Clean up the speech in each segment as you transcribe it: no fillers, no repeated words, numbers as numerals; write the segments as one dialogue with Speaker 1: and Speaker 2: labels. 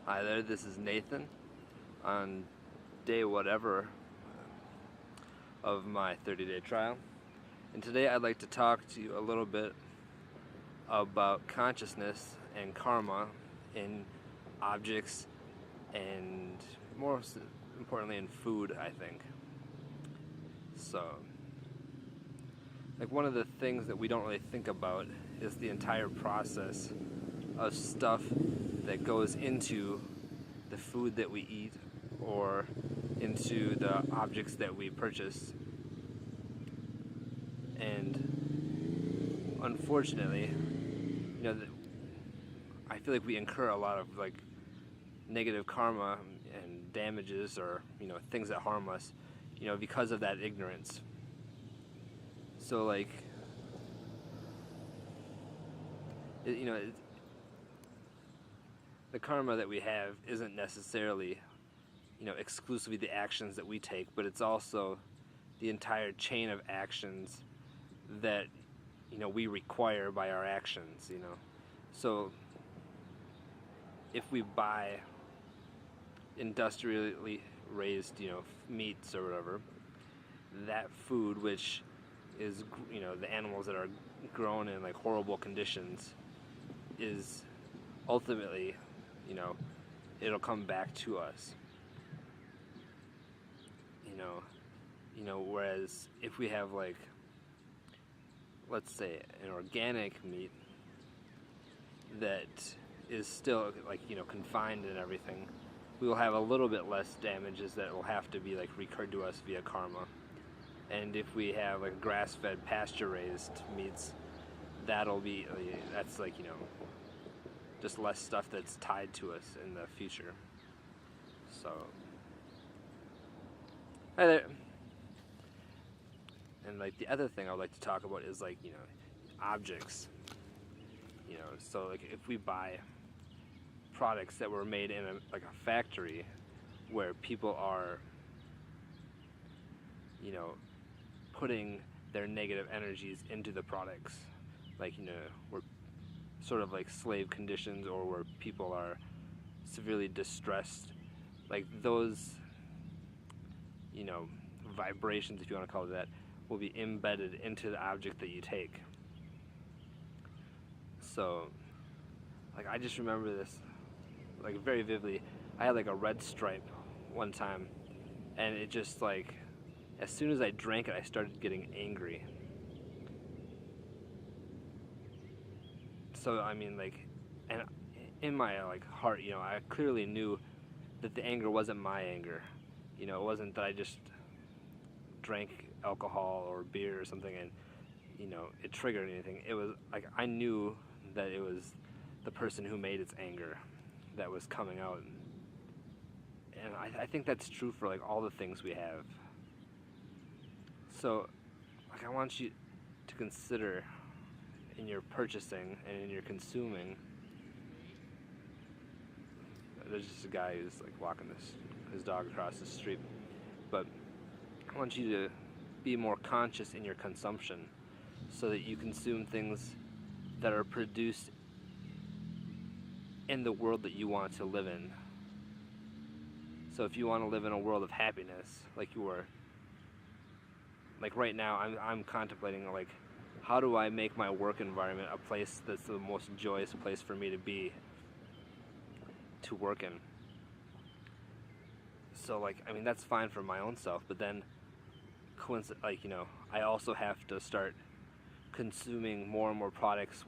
Speaker 1: Hi there, this is Nathan on day whatever of my 30-day trial. And today I'd like to talk to you a little bit about consciousness and karma in objects and more importantly in food, I think. So, like one of the things that we don't really think about is the entire process of stuff that goes into the food that we eat or into the objects that we purchase. And unfortunately, I feel like we incur a lot of like negative karma and damages or things that harm us, because of that ignorance. So like, the karma that we have isn't necessarily, exclusively the actions that we take, but it's also the entire chain of actions that, we require by our actions, So if we buy industrially raised, meats or whatever, that food, which is, the animals that are grown in like horrible conditions, is ultimately, it'll come back to us. Whereas if we have like, let's say, an organic meat that is still like, confined and everything, we will have a little bit less damages that will have to be like recurred to us via karma. And if we have like grass-fed, pasture-raised meats, that's like, just less stuff that's tied to us in the future. So, hi there. And like the other thing I would like to talk about is like, objects. So like if we buy products that were made in a factory where people are, putting their negative energies into the products, like, we're sort of like slave conditions, or where people are severely distressed, like those, vibrations, if you want to call it that, will be embedded into the object that you take. So, like, I just remember this, like, very vividly. I had like a red stripe one time, and it just like, as soon as I drank it, I started getting angry. So I mean, like, and in my like heart, I clearly knew that the anger wasn't my anger. It wasn't that I just drank alcohol or beer or something and it triggered anything. It was like I knew that it was the person who made its anger that was coming out. And I think that's true for like all the things we have. So like I want you to consider in your purchasing and in your consuming. There's just a guy who's like walking his dog across the street. But I want you to be more conscious in your consumption so that you consume things that are produced in the world that you want to live in. So if you want to live in a world of happiness, like you were, like right now, I'm contemplating like, how do I make my work environment a place that's the most joyous place for me to be, to work in. So like, I mean, that's fine for my own self, but then I also have to start consuming more and more products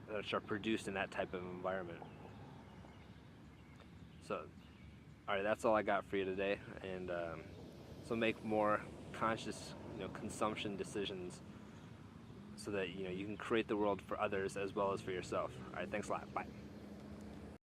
Speaker 1: that are produced in that type of environment. So, alright, that's all I got for you today, and so make more conscious, consumption decisions so that you can create the world for others as well as for yourself. Alright, thanks a lot. Bye.